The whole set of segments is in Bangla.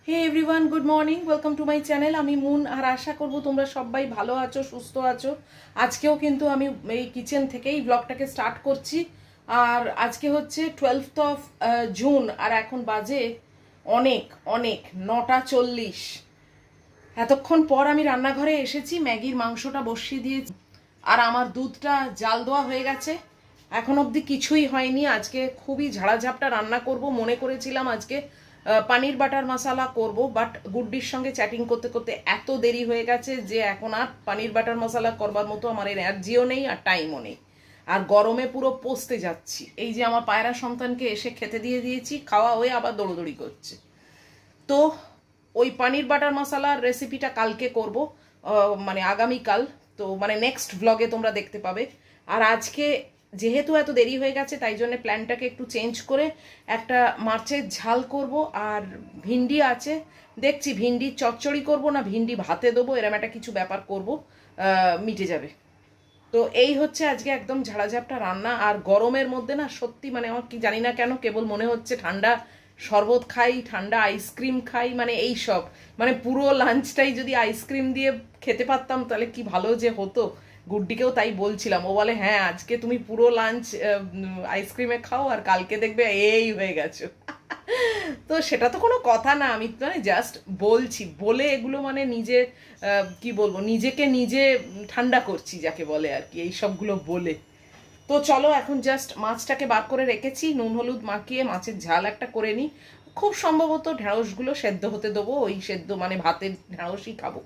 Hey everyone, good morning, welcome to my channel. আমি মুন, আর আশা করব তোমরা সবাই ভালো আছো, সুস্থ আছো। আজকেও কিন্তু আমি এই কিচেন থেকেই ব্লগটাকে স্টার্ট করছি। আর আজকে হচ্ছে 12th অফ জুন, আর এখন বাজে অনেক 9:40। এতক্ষণ পর আমি রান্নাঘরে এসেছি, ম্যাগির মাংসটা বসিয়ে দিয়েছি, আর আমার দুধটা জাল দেওয়া হয়ে গেছে। এখন অবধি কিছুই হয়নি। আজকে খুবই ঝাড়াঝাপটা রান্না করব মনে করেছিলাম। আজকে পানির বাটার মশলা করব, বাট গুড্ডির সঙ্গে চ্যাটিং করতে করতে এত দেরি হয়ে গেছে যে এখন আর পানির বাটার মশলা করবার মতো আমার এনার্জিও নেই আর টাইমও নেই। আর গরমে পুরো পচতে যাচ্ছি। এই যে আমার পায়রা সন্তানকে এসে খেতে দিয়ে দিয়েছি, খাওয়া হয়ে আবার দৌড়দৌড়ি করছে। তো ওই পানির বাটার মশলার রেসিপিটা কালকে করব, মানে আগামীকাল। তো মানে নেক্সট ব্লগে তোমরা দেখতে পাবে। আর আজকে যেহেতু এত দেরি হয়ে গেছে, তাই জন্য প্ল্যানটাকে একটু চেঞ্জ করে একটা মাছের ঝাল করব। আর ভিন্ডি আছে, দেখছি ভিন্ডির চচ্চড়ি করব না ভিন্ডি ভাতে দেবো, এরম একটা কিছু ব্যাপার করব, মিটে যাবে। তো এই হচ্ছে আজকে একদম ঝাড়াঝাপটা রান্না। আর গরমের মধ্যে না সত্যি মানে আমার কি জানি না কেন কেবল মনে হচ্ছে ঠান্ডা শরবত খাই, ঠান্ডা আইসক্রিম খাই, মানে এই সব। মানে পুরো লাঞ্চটাই যদি আইসক্রিম দিয়ে খেতে পারতাম তাহলে কি ভালো যে হতো। গুড্ডিকেও তাই বলছিলাম, ও বলে হ্যাঁ আজকে তুমি পুরো লাঞ্চ আইসক্রিমে খাও আর কালকে দেখবে এই হয়ে গেছো। তো সেটা তো কোনো কথা না, আমি মানে জাস্ট বলছি, বলে এগুলো মানে নিজে কি বলবো, নিজেকে নিজে ঠান্ডা করছি যাকে বলে আর কি, এই সবগুলো বলে। তো চলো এখন জাস্ট মাছটাকে বার করে রেখেছি, নুন হলুদ মাখিয়ে মাছের ঝাল একটা করে নিই। খুব সম্ভবত ঢ্যাঁড়সগুলো সেদ্ধ হতে দেবো, ওই সেদ্ধ মানে ভাতের ঢ্যাঁড়সই খাবো।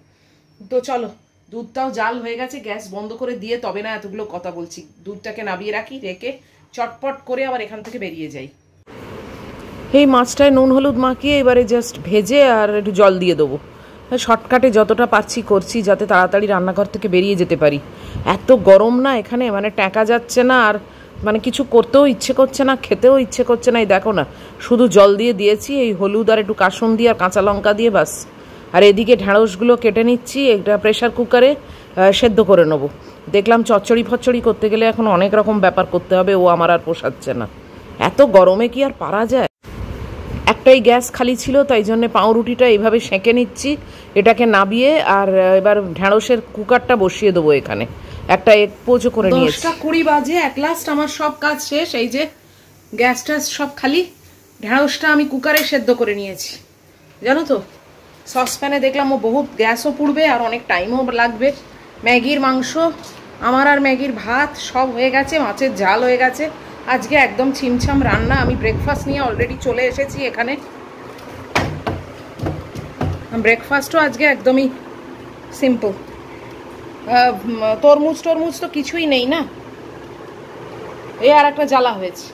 তো চলো, দুধটাও জাল হয়ে গেছে, গ্যাস বন্ধ করে দিয়ে তবে না এতগুলো কথা বলছি। দুধটাকে নামিয়ে রাখি, রেখে চটপট করে আবার এখান থেকে বেরিয়ে যাই। এই মাছটায় নুন হলুদ মাখিয়ে এবারে জাস্ট ভেজে আর একটু জল দিয়ে দেবো। শর্টকাটে যতটা পারছি করছি, যাতে তাড়াতাড়ি রান্নাঘর থেকে বেরিয়ে যেতে পারি। এত গরম না এখানে, মানে ট্যাঁকা যাচ্ছে না, আর মানে কিছু করতেও ইচ্ছে করছে না, খেতেও ইচ্ছে করছে না। এই দেখো না, শুধু জল দিয়ে দিয়েছি, এই হলুদ আর একটু কাসুন দিয়ে আর কাঁচা লঙ্কা দিয়ে, বাস। আর এদিকে ঢ্যাঁড়সগুলো কেটে নিচ্ছি, একটা প্রেশার কুকারে সেদ্ধ করে নেবো। দেখলাম চচ্চড়ি ফচ্চড়ি করতে গেলে এখন অনেক রকম ব্যাপার করতে হবে, ও আমার আর পোষাচ্ছে না। এত গরমে কি আর পারা যায়। একটাই গ্যাস খালি ছিল, তাই জন্য পাউরুটিটা এইভাবে সেঁকে নিচ্ছি, এটাকে নাবিয়ে আর এবার ঢ্যাঁড়সের কুকারটা বসিয়ে দেবো এখানে। একটা এক পোজো করে নিয়েছি। 10:20 বাজে, এক লাস্ট আমার সব কাজ শেষ। এই যে গ্যাসটা সব খালি, ঢ্যাঁড়সটা আমি কুকারে সেদ্ধ করে নিয়েছি। জানো তো, সসপ্যানে দেখলাম ও বহুত গ্যাসও পুড়বে আর অনেক টাইমও লাগবে। ম্যাগির মাংস আমার আর ম্যাগির ভাত সব হয়ে গেছে, মাছের ঝাল হয়ে গেছে। আজকে একদম ছিমছাম রান্না। আমি ব্রেকফাস্ট নিয়ে অলরেডি চলে এসেছি এখানে। ব্রেকফাস্টও আজকে একদমই সিম্পল। তরমুজ টরমুজ তো কিছুই নেই না, এই আর একটা জ্বালা হয়েছে।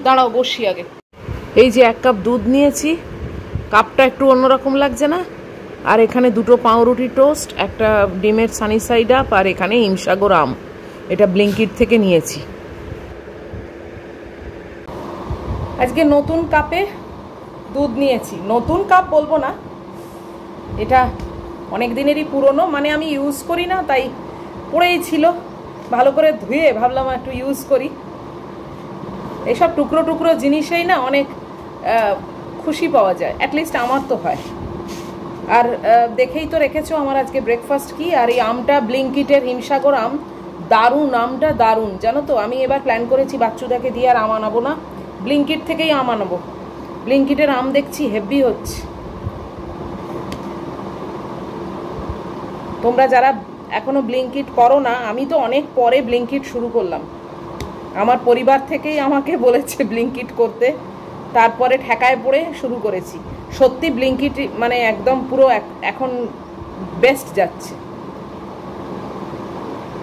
দাঁড়াও বসি আগে। এই যে 1 কাপ দুধ নিয়েছি, কাপটা একটু অন্যরকম লাগছে না? আর এখানে 2টো পাউরুটি টোস্ট, একটা ডিমের সানি সাইড আপ, আর এখানে হিমসাগর আম, এটা ব্লিঙ্কিট থেকে নিয়েছি। আজকে নতুন কাপে দুধ নিয়েছি। নতুন কাপ বলবো না, এটা অনেক দিনেরই পুরনো, মানে আমি ইউজ করি না, তাই পড়েই ছিল। ভালো করে ধুয়ে ভাবলাম একটু ইউজ করি। এইসব টুকরো টুকরো জিনিসেই না অনেক খুশি পাওয়া যায়, অ্যাটলিস্ট আমার তো হয়। আর দেখেই তো রেখেছো আমার আজকে ব্রেকফাস্ট কি। আর এই আমটা ব্লিঙ্কিটের হিমসাগর আম, দারুণ আমটা, দারুণ। জানো তো, আমি এবার প্ল্যান করেছি বাচ্চুদাকে দিয়ে আর আম আনাবো না, ব্লিঙ্কিট থেকেই আম আনাবো। ব্লিঙ্কিটের আম দেখছি হেভি হচ্ছে। তোমরা যারা এখনো ব্লিঙ্কিট করো না, আমি তো অনেক পরে ব্লিঙ্কিট শুরু করলাম। আমার পরিবার থেকেই আমাকে বলেছে ব্লিঙ্কিট করতে, তারপরে ঠেকায় পড়ে শুরু করেছি। সত্যি ব্লিঙ্কিট মানে একদম পুরো এখন বেস্ট যাচ্ছে।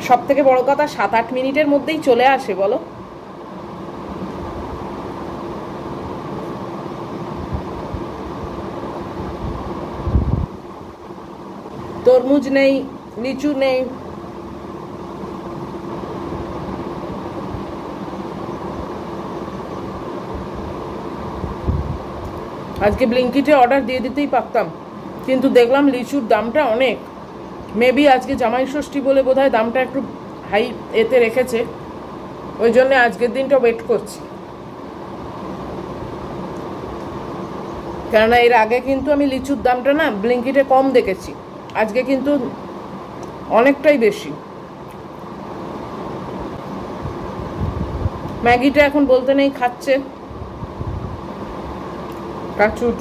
সব থেকে বড় কথা, 7-8 মিনিটের মধ্যেই চলে আসে, বলো। তরমুজ নেই, লিচু নেই, আজকে ব্লিঙ্কিটে অর্ডার দিয়ে দিতেই পারতাম, কিন্তু দেখলাম লিচুর দামটা অনেক। মেবি আজকে জামাই ষষ্ঠী বলে বোধহয় দামটা একটু হাই এতে রেখেছে, ওই জন্য আজকের দিনটা ওয়েট করছি। কেননা এর আগে কিন্তু আমি লিচুর দামটা না ব্লিঙ্কিটে কম দেখেছি, আজকে কিন্তু অনেকটাই বেশি। ম্যাগিটা এখন বলতে নেই খাচ্ছে কাচুট।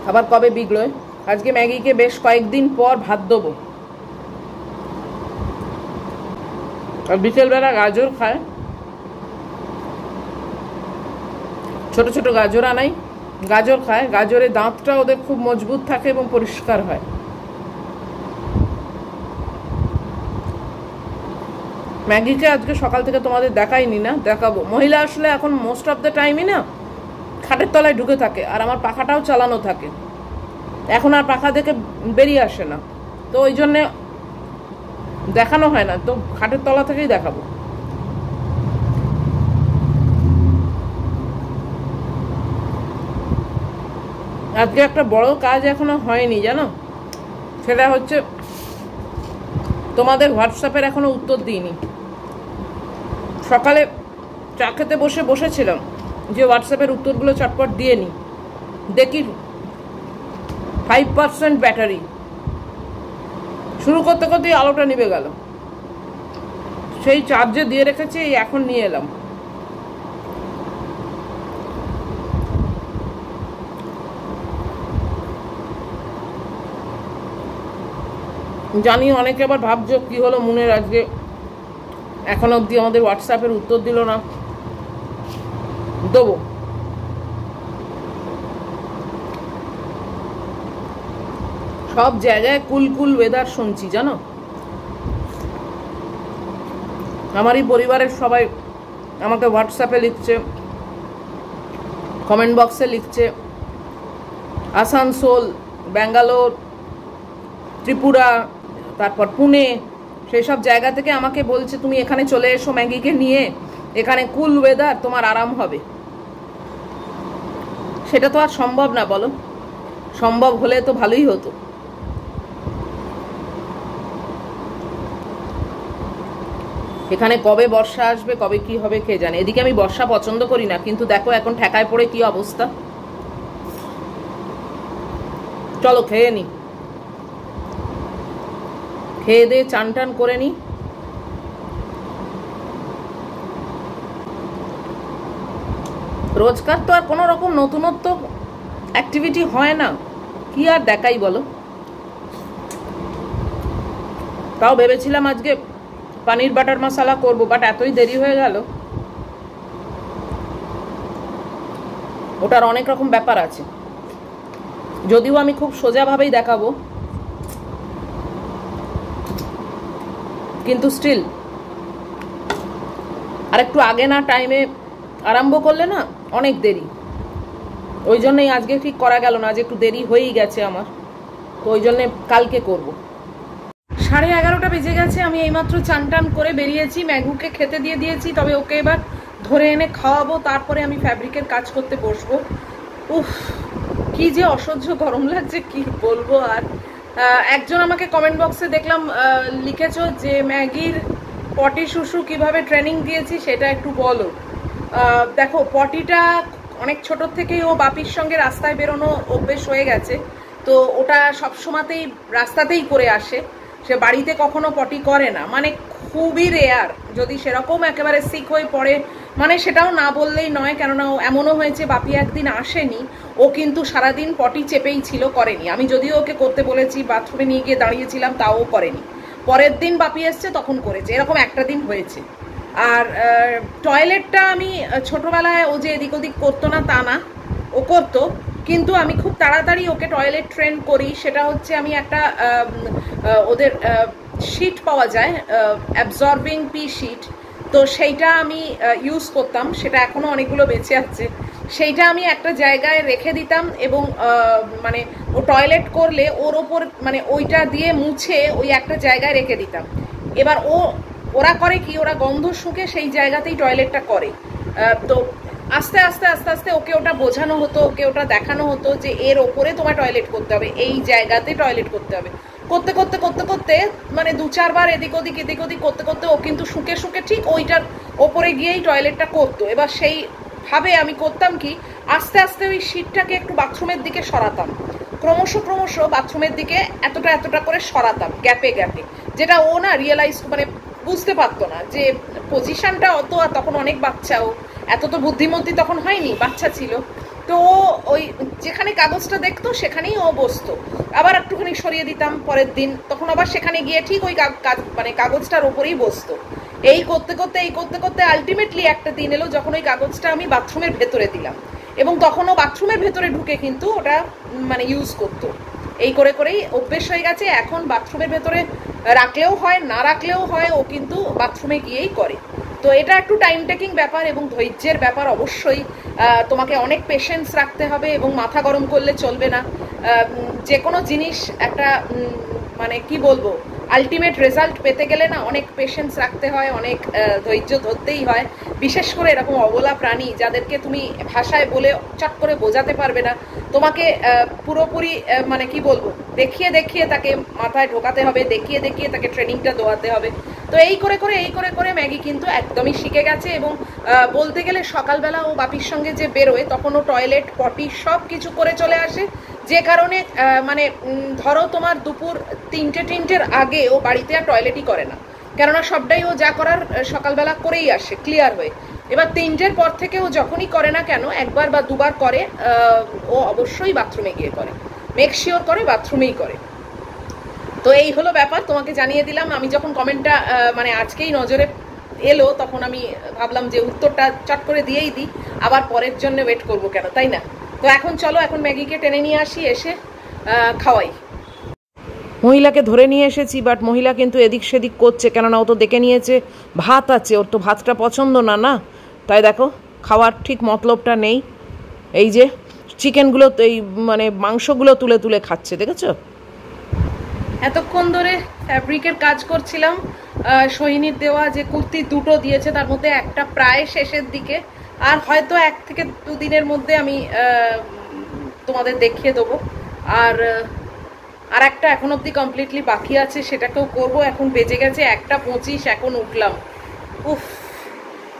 আবার কবে বিগড়োয়, আজকে ম্যাগিকে বেশ কয়েকদিন পর ভাত দেবো। আর বিকেলবেলা গাজর খায়, ছোট ছোট গাজর আনাই, গাজর খায়। গাজরের দাঁতটা ওদের খুব মজবুত থাকে এবং পরিষ্কার হয়। ম্যাগিকে আজকে সকাল থেকে তোমাদের দেখাইনি, না দেখাবো। মহিলা আসলে এখন মোস্ট অফ দ্য টাইমই না খাটের তলায় ঢুকে থাকে, আর আমার পাখাটাও চালানো থাকে, এখন আর পাখা থেকে বেরিয়ে আসে না, তো ওই জন্যে দেখানো হয় না, তো খাটের তলা থেকেই দেখাবো। আজকে একটা বড় কাজ এখনো হয়নি জানো, সেটা হচ্ছে তোমাদের হোয়াটসঅ্যাপের এখনো উত্তর দিইনি। সকালে চা খেতে বসেছিলাম যে হোয়াটসঅ্যাপের উত্তরগুলো চটপট দিয়ে নি, দেখি 5% ব্যাটারি। শুরু করতে করতেই আলোটা নিভে গেল, সেই চার্জে দিয়ে রেখেছি, এখন নিয়ে এলাম। জানি অনেকে আবার ভাবছো কি হলো মুনের আজকে এখন অবধি আমাদের হোয়াটসঅ্যাপের উত্তর দিল না, দেবো। সব জায়গায় কুল ওয়েদার শুনছি জানো, আমারই পরিবারের সবাই আমাকে হোয়াটসঅ্যাপে লিখছে, কমেন্ট বক্সে লিখছে, আসানসোল, ব্যাঙ্গালোর, ত্রিপুরা, তারপর পুনে, সেই সব জায়গা থেকে আমাকে বলছে তুমি এখানে চলে এসো ম্যাগিকে নিয়ে, এখানে কুল ওয়েদার, তোমার আরাম হবে। সেটা তো আর সম্ভব না বলো, সম্ভব হলে তো ভালোই হতো। এখানে কবে বর্ষা আসবে, কবে কি হবে কে জানে। এদিকে আমি বর্ষা পছন্দ করি না, কিন্তু দেখো এখন ঠেকায় পড়ে কি অবস্থা। চলো খেয়ে নি, খেয়ে দিয়ে চান টান করে নি। রোজকার তো আর কোনো রকম নতুনত্ব অ্যাক্টিভিটি হয় না, কি আর দেখাই বলো। তাও ভেবেছিলাম আজকে পনির বাটার মশলা করবো, বাট এতই দেরি হয়ে গেল, ওটার অনেক রকম ব্যাপার আছে, যদিও আমি খুব সোজাভাবেই দেখাবো, কিন্তু স্টিল আর একটু আগে না টাইমে আরম্ভ করলে না অনেক দেরি, ওই জন্যই আজকে ঠিক করা গেল না, আজ একটু দেরি হয়েই গেছে আমার, তো ওই জন্যে কালকে করব। 11:30 বেজে গেছে, আমি এইমাত্র চান টান করে বেরিয়েছি, ম্যাগুকে খেতে দিয়ে দিয়েছি, তবে ওকে এবার ধরে এনে খাওয়াবো, তারপরে আমি ফ্যাব্রিকের কাজ করতে বসবো। উফ কি যে অসহ্য গরম লাগছে কি বলবো। আর একজন আমাকে কমেন্ট বক্সে দেখলাম লিখেছো যে ম্যাগির পটি শুশু কিভাবে ট্রেনিং দিয়েছি সেটা একটু বলো। দেখো পটিটা অনেক ছোট থেকেই ও বাপির সঙ্গে রাস্তায় বেরোনো অভ্যেস হয়ে গেছে, তো ওটা সবসময়তেই রাস্তাতেই করে আসে, সে বাড়িতে কখনো পটি করে না, মানে খুবই রেয়ার, যদি সেরকম একেবারে সিক হয়ে পড়ে মানে সেটাও না বললেই নয়, কেননা এমনও হয়েছে বাপি একদিন আসেনি, ও কিন্তু সারাদিন পটি চেপেই ছিল, করেনি। আমি যদিও ওকে করতে বলেছি, বাথরুমে নিয়ে গিয়ে দাঁড়িয়েছিলাম, তাও করেনি। পরের দিন বাপি এসছে তখন করেছে, এরকম একটা দিন হয়েছে। আর টয়লেটটা আমি ছোটবেলায় ও যে এদিক ওদিক করতো না তা না, ও করতো, কিন্তু আমি খুব তাড়াতাড়ি ওকে টয়লেট ট্রেন করি। সেটা হচ্ছে আমি একটা ওদের শিট পাওয়া যায়, অ্যাবজর্বিং পি শিট, তো সেইটা আমি ইউজ করতাম, সেটা এখনও অনেকগুলো বেঁচে আছে, সেইটা আমি একটা জায়গায় রেখে দিতাম, এবং মানে ও টয়লেট করলে ওর ওপর মানে ওইটা দিয়ে মুছে ওই একটা জায়গায় রেখে দিতাম। এবার ওরা করে কি, ওরা গন্ধ শুঁকে সেই জায়গাতেই টয়লেটটা করে, তো আস্তে আস্তে আস্তে আস্তে ওকে ওটা বোঝানো হতো, ওকে ওটা দেখানো হতো যে এর ওপরে তোমায় টয়লেট করতে হবে, এই জায়গাতে টয়লেট করতে হবে। করতে করতে করতে করতে মানে 2-4 বার এদিক ওদিক করতে করতে ও কিন্তু শুকে শুকে ঠিক ওইটার ওপরে গিয়েই টয়লেটটা করতো। এবার সেই ভাবে আমি করতাম কি, আস্তে আস্তে ওই সিটটাকে একটু বাথরুমের দিকে সরাতাম, ক্রমশ ক্রমশ বাথরুমের দিকে এতটা এতটা করে সরাতাম গ্যাপে গ্যাপে, যেটা ও না রিয়েলাইজ মানে বুঝতে পারতো না যে পজিশনটা অত, আর তখন অনেক বাচ্চাও, এত তো বুদ্ধিমতী তখন হয়নি, বাচ্চা ছিল। তো ওই যেখানে কাগজটা দেখতো সেখানেই ও বসতো, আবার একটুখানি সরিয়ে দিতাম পরের দিন, তখন আবার সেখানে গিয়ে ঠিক ওই মানে কাগজটার ওপরেই বসতো। এই করতে করতে আলটিমেটলি একটা দিন এলো যখন ওই কাগজটা আমি বাথরুমের ভেতরে দিলাম, এবং তখনও বাথরুমের ভেতরে ঢুকে কিন্তু ওটা মানে ইউজ করতো। এই করে করেই অভ্যেস হয়ে গেছে, এখন বাথরুমের ভেতরে রাখলেও হয় না রাখলেও হয়, ও কিন্তু বাথরুমে গিয়েই করে। তো এটা একটু টাইম টেকিং ব্যাপার এবং ধৈর্যের ব্যাপার, অবশ্যই তোমাকে অনেক পেশেন্স রাখতে হবে এবং মাথা গরম করলে চলবে না। যে কোনো জিনিস একটা মানে কি বলবো, আলটিমেট রেজাল্ট পেতে গেলে না অনেক পেশেন্স রাখতে হয়, অনেক ধৈর্য ধরতেই হয়। বিশেষ করে এরকম অবলা প্রাণী যাদেরকে তুমি ভাষায় বলে চট করে বোঝাতে পারবে না, তোমাকে পুরোপুরি মানে কি বলবো, দেখিয়ে দেখিয়ে তাকে মাথায় ঢোকাতে হবে, দেখিয়ে দেখিয়ে তাকে ট্রেনিংটা দেওয়াতে হবে। তো এই করে করে ম্যাগি কিন্তু একদমই শিখে গেছে। এবং বলতে গেলে সকালবেলা ও বাপির সঙ্গে যে বেরোয় তখন ও টয়লেট পটি সব কিছু করে চলে আসে, যে কারণে মানে ধরো তোমার দুপুর 3টের আগে ও বাড়িতে আর টয়লেটই করে না, কেননা সবটাই ও যা করার সকালবেলা করেই আসে ক্লিয়ার হয়ে। এবার 3টের পর থেকে ও যখনই করে না কেন, একবার বা দুবার করে, ও অবশ্যই বাথরুমে গিয়ে করে, মেক শিওর করে বাথরুমেই করে। তো এই হলো ব্যাপার, তোমাকে জানিয়ে দিলাম। আমি যখন কমেন্টটা মানে আজকেই নজরে এলো তখন আমি ভাবলাম যে উত্তরটা চট করে দিয়েই দিই, আবার পরের জন্য ওয়েট করবো কেন, তাই না? তো এখন চলো, এখন ম্যাগিকে টেনে নিয়ে আসি, এসে খাওয়াই। মহিলাকে ধরে নিয়ে এসেছি, বাট মহিলা কিন্তু এদিক সেদিক করছে, কেননা ও তো দেখে নিয়েছে ভাত আছে, ওর তো ভাতটা পছন্দ না, না তাই দেখো খাওয়ার ঠিক মতলবটা নেই। এই যে চিকেনগুলো, এই মানে মাংসগুলো তুলে তুলে খাচ্ছে, দেখেছো? এতক্ষণ ধরে ফ্যাব্রিকের কাজ করছিলাম, সোহিনীর দেওয়া যে কুর্তি দুটো দিয়েছে তার মধ্যে একটা প্রায় শেষের দিকে, আর হয়তো 1 থেকে 2 দিনের মধ্যে আমি তোমাদের দেখিয়ে দেবো। আর একটা এখন অবধি কমপ্লিটলি বাকি আছে, সেটাকেও করব। এখন বেজে গেছে 1:25, এখন উঠলাম। উফ,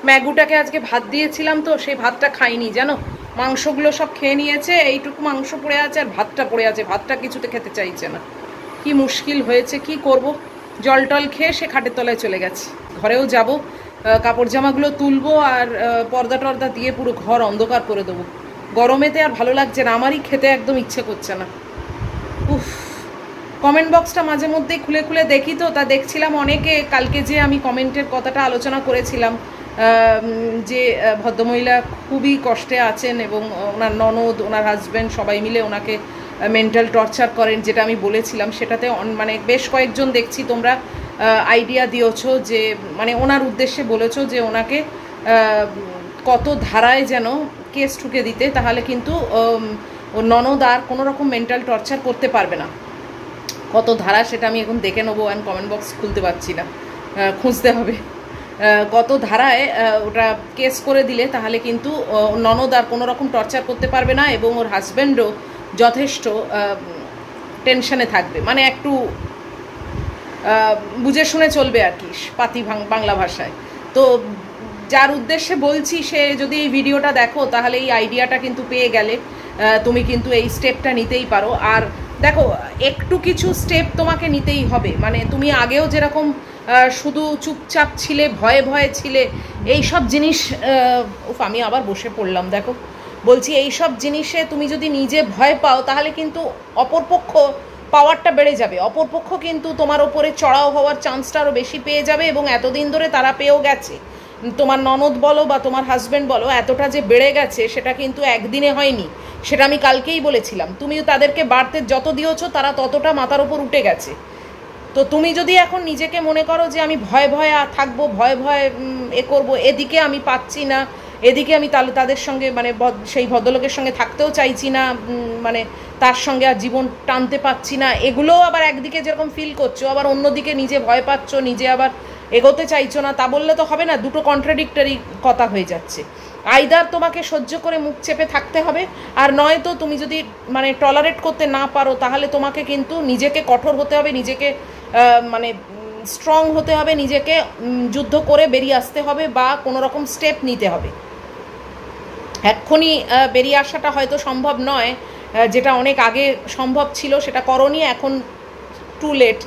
ম্যাগুটাকে আজকে ভাত দিয়েছিলাম তো সেই ভাতটা খাইনি জানো, মাংসগুলো সব খেয়ে নিয়েছে, এইটুকু মাংস পড়ে আছে আর ভাতটা পড়ে আছে, ভাতটা কিছুতে খেতে চাইছে না। কি মুশকিল হয়েছে, কি করব। জল টল খেয়ে সে খাটের তলায় চলে গেছে। ঘরেও যাব, কাপড় জামাগুলো তুলবো আর পর্দা টর্দা দিয়ে পুরো ঘর অন্ধকার করে দেবো। গরমেতে আর ভালো লাগছে না, আমারই খেতে একদম ইচ্ছে করছে না। উফ, কমেন্ট বক্সটা মাঝে মধ্যেই খুলে খুলে দেখি, তো তা দেখছিলাম অনেকে কালকে যে আমি কমেন্টের কথাটা আলোচনা করেছিলাম, যে ভদ্রমহিলা খুবই কষ্টে আছেন এবং ওনার ননদ, ওনার হাজব্যান্ড সবাই মিলে ওনাকে মেন্টাল টর্চার করেন, যেটা আমি বলেছিলাম, সেটাতে মানে বেশ কয়েকজন দেখছি তোমরা আইডিয়া দিয়েছো, যে মানে ওনার উদ্দেশ্যে বলেছো যে ওনাকে কত ধারায় যেন কেস ঠুকে দিতে, তাহলে কিন্তু ও ননদ আর কোনো রকম মেন্টাল টর্চার করতে পারবে না। কত ধারা সেটা আমি এখন দেখে নেবো, আমি কমেন্ট বক্স খুলতে পারছি না, খুঁজতে হবে কত ধারায় ওটা কেস করে দিলে তাহলে কিন্তু ননদ আর কোনো রকম টর্চার করতে পারবে না, এবং ওর হাজব্যান্ডও যথেষ্ট টেনশনে থাকবে, মানে একটু বুঝে শুনে চলবে আর কি, পাতি বাংলা ভাষায়। তো যার উদ্দেশ্যে বলছি সে যদি এই ভিডিওটা দেখো তাহলে এই আইডিয়াটা কিন্তু পেয়ে গেলে তুমি কিন্তু এই স্টেপটা নিতেই পারো। আর দেখো, একটু কিছু স্টেপ তোমাকে নিতেই হবে, মানে তুমি আগেও যেরকম শুধু চুপচাপ ছিলে, ভয়ে ভয়ে ছিলে, এই সব জিনিস আমি আবার বসে পড়লাম, দেখো বলছি, এই সব জিনিসে তুমি যদি নিজে ভয় পাও তাহলে কিন্তু অপরপক্ষ পাওয়ারটা বেড়ে যাবে, অপরপক্ষ কিন্তু তোমার ওপরে চড়াও হওয়ার চান্সটা আরও বেশি পেয়ে যাবে, এবং এতদিন ধরে তারা পেয়েও গেছে। তোমার ননদ বলো বা তোমার হাজব্যান্ড বলো, এতটা যে বেড়ে গেছে সেটা কিন্তু একদিনে হয়নি, সেটা আমি কালকেই বলেছিলাম। তুমিও তাদেরকে বাড়তে যত দিয়েছো তারা ততটা মাথার ওপর উঠে গেছে। তো তুমি যদি এখন নিজেকে মনে করো যে আমি ভয়ে ভয়ে থাকবো, ভয়ে ভয়ে করবো, এদিকে আমি পাচ্ছি না, এদিকে আমি তাহলে তাদের সঙ্গে মানে সেই ভদ্রলোকের সঙ্গে থাকতেও চাইছি না, মানে তার সঙ্গে আর জীবন টানতে পারছি না, এগুলোও আবার একদিকে যেরকম ফিল করছো, আবার অন্যদিকে নিজে ভয় পাচ্ছ, নিজে আবার এগোতে চাইছো না, তা বললে তো হবে না, দুটো কন্ট্রাডিক্টরি কথা হয়ে যাচ্ছে। আইদার তোমাকে সহ্য করে মুখ চেপে থাকতে হবে, আর নয়তো তুমি যদি মানে টলারেট করতে না পারো তাহলে তোমাকে কিন্তু নিজেকে কঠোর হতে হবে, নিজেকে মানে স্ট্রং হতে হবে, নিজেকে যুদ্ধ করে বেরিয়ে আসতে হবে বা কোনো রকম স্টেপ নিতে হবে। এক্ষুনি বেরিয়ে আসাটা হয়তো সম্ভব নয়, যেটা অনেক আগে সম্ভব ছিল সেটা করনি, এখন টু লেট।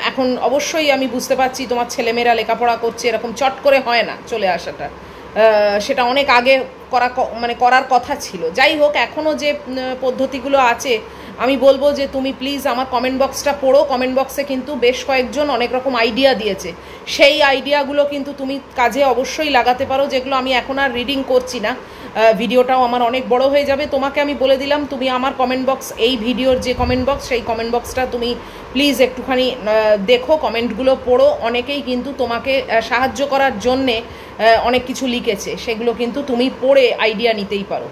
এখন অবশ্যই আমি বুঝতে পারছি তোমার ছেলেমেয়েরা লেখাপড়া করছে, এরকম চট করে হয় না চলে আসাটা, সেটা অনেক আগে করার কথা ছিল। যাই হোক, এখনও যে পদ্ধতিগুলো আছে আমি বলবো যে তুমি প্লিজ আমার কমেন্ট বক্সটা পড়ো। কমেন্ট বক্সে কিন্তু বেশ কয়েকজন অনেক রকম আইডিয়া দিয়েছে, সেই আইডিয়াগুলো কিন্তু তুমি কাজে অবশ্যই লাগাতে পারো, যেগুলো আমি এখন আর রিডিং করছি না, ভিডিওটাও আমার অনেক বড় হয়ে যাবে। তোমাকে আমি বলে দিলাম তুমি আমার কমেন্ট বক্স, এই ভিডিওর যে কমেন্ট বক্স সেই কমেন্ট বক্সটা তুমি প্লিজ একটুখানি দেখো, কমেন্টগুলো পড়ো। অনেকেই কিন্তু তোমাকে সাহায্য করার জন্যে অনেক কিছু লিখেছে, সেগুলো কিন্তু তুমি পড়ে আইডিয়া নিতেই পারো।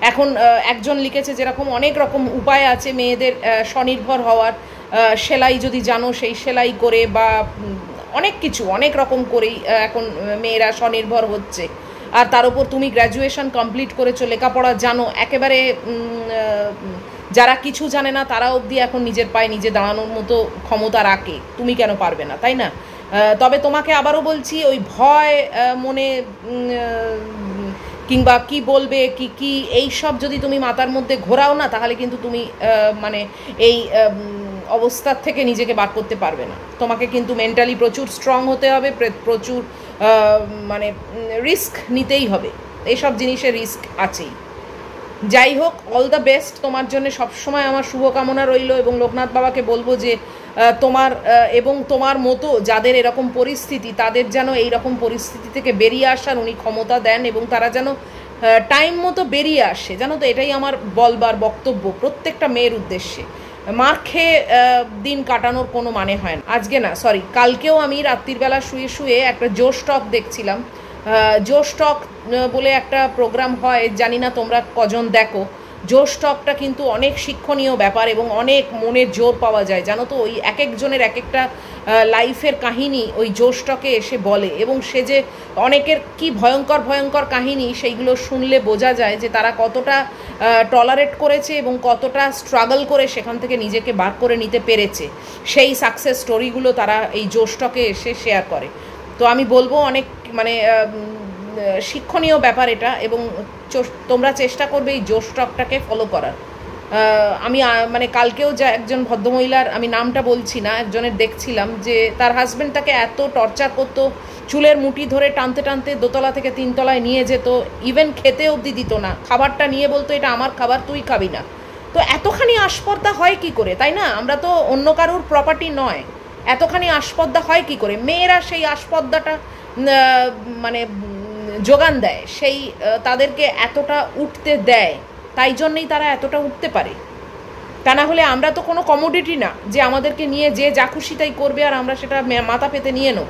এখন একজন লিখেছে যেরকম অনেক রকম উপায় আছে মেয়েদের স্বনির্ভর হওয়ার, সেলাই যদি জানো সেই সেলাই করে বা অনেক কিছু অনেক রকম করেই এখন মেয়েরা স্বনির্ভর হচ্ছে। আর তার উপর তুমি গ্র্যাজুয়েশন কমপ্লিট করেছো, লেখাপড়া জানো, একেবারে যারা কিছু জানে না তারা অবধি এখন নিজের পায়ে নিজে দাঁড়ানোর মতো ক্ষমতা রাখে, তুমি কেন পারবে না, তাই না? তবে তোমাকে আবারও বলছি, ওই ভয় মনে কিংবা কি বলবে কি এই সব যদি তুমি মাথার মধ্যে ঘোরাও না, তাহলে কিন্তু তুমি মানে এই অবস্থার থেকে নিজেকে বার করতে পারবে না। তোমাকে কিন্তু মেন্টালি প্রচুর স্ট্রং হতে হবে, প্রচুর মানে রিস্ক নিতেই হবে, এইসব জিনিসের রিস্ক আছেই। যাই হোক, অল দ্য বেস্ট তোমার জন্য, সবসময় আমার শুভকামনা রইল। এবং লোকনাথ বাবাকে বলবো যে তোমার এবং তোমার মতো যাদের এরকম পরিস্থিতি, তাদের যেন এই রকম পরিস্থিতি থেকে বেরিয়ে আসার উনি ক্ষমতা দেন এবং তারা যেন টাইম মতো বেরিয়ে আসে, জানো তো? এটাই আমার বলবার বক্তব্য প্রত্যেকটা মেয়ের উদ্দেশ্যে। মার খেয়ে দিন কাটানোর কোনো মানে হয় না। আজকে না, সরি, কালকেও আমি রাত্রিবেলা শুয়ে শুয়ে একটা জোশ টক দেখছিলাম। জোশ টক বলে একটা প্রোগ্রাম হয়, জানি না তোমরা কজন দেখো। জোশ টকটা কিন্তু অনেক শিক্ষণীয় ব্যাপার এবং অনেক মনের জোর পাওয়া যায়, জানো তো? ওই এক একজনের এক একটা লাইফের কাহিনী ওই জোশ টকে এসে বলে, এবং সে যে অনেকের কি ভয়ঙ্কর ভয়ঙ্কর কাহিনী, সেইগুলো শুনলে বোঝা যায় যে তারা কতটা টলারেট করেছে এবং কতটা স্ট্রাগল করে সেখান থেকে নিজেকে বার করে নিতে পেরেছে। সেই সাকসেস স্টোরিগুলো তারা এই জোশ টকে এসে শেয়ার করে। তো আমি বলবো অনেক মানে শিক্ষণীয় ব্যাপার এটা, এবং তোমরা চেষ্টা করবে এই জোশ টকটাকে ফলো করার। আমি মানে কালকেও যা একজন ভদ্রমহিলার, আমি নামটা বলছি না, একজনের দেখছিলাম যে তার হাজব্যান্ড তাকে এত টর্চার করতো, চুলের মুঠি ধরে টানতে টানতে দোতলা থেকে 3 তলায় নিয়ে যেত, ইভেন খেতে অবধি দিত না, খাবারটা নিয়ে বলতো এটা আমার খাবার, তুই খাবি না। তো এতখানি আস্পর্ধা হয় কি করে, তাই না? আমরা তো অন্য কারোর প্রপার্টি নয়, এতখানি আস্পর্ধা হয় কি করে? মেয়েরা সেই আস্পর্ধাটা মানে যোগান দেয়, সেই তাদেরকে এতটা উঠতে দেয়, তাই জন্যই তারা এতটা উঠতে পারে। তা না হলে আমরা তো কোনো কমোডিটি না যে আমাদেরকে নিয়ে যে যা খুশি তাই করবে আর আমরা সেটা মাথা পেতে নিয়ে নেব।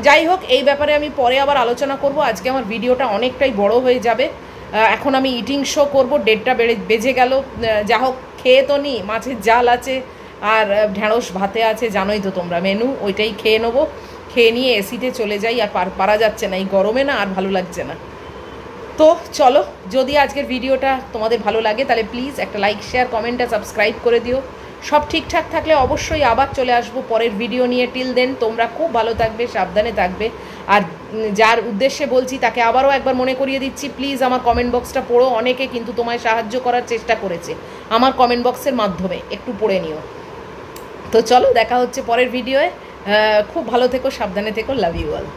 যাই হোক, এই ব্যাপারে আমি পরে আবার আলোচনা করব। আজকে আমার ভিডিওটা অনেকটাই বড় হয়ে যাবে। এখন আমি ইটিং শো করব, 1:30 বেজে গেল। যা হোক, খেয়ে তো নি, মাছের জাল আছে আর ঢেঁড়স ভাতে আছে, জানোই তো তোমরা মেনু, ওইটাই খেয়ে নেবো। খেয়ে নিয়ে এসিতে চলে যাই, আর পারা যাচ্ছে না এই গরমে, না আর ভালো লাগছে না। তো চলো, যদি আজকের ভিডিওটা তোমাদের ভালো লাগে তাহলে প্লিজ একটা লাইক, শেয়ার, কমেন্ট আর সাবস্ক্রাইব করে দিও। সব ঠিকঠাক থাকলে অবশ্যই আবার চলে আসবো পরের ভিডিও নিয়ে। টিল দেন তোমরা খুব ভালো থাকবে, সাবধানে থাকবে। আর যার উদ্দেশ্যে বলছি তাকে আবারও একবার মনে করিয়ে দিচ্ছি, প্লিজ আমার কমেন্ট বক্সটা পড়ো। অনেকে কিন্তু তোমায় সাহায্য করার চেষ্টা করেছে আমার কমেন্ট বক্সের মাধ্যমে, একটু পড়ে নিও। তো চলো, দেখা হচ্ছে পরের ভিডিওয়ে। খুব ভালো থেকো, সাবধানে থেকো, লাভ ইউ অল।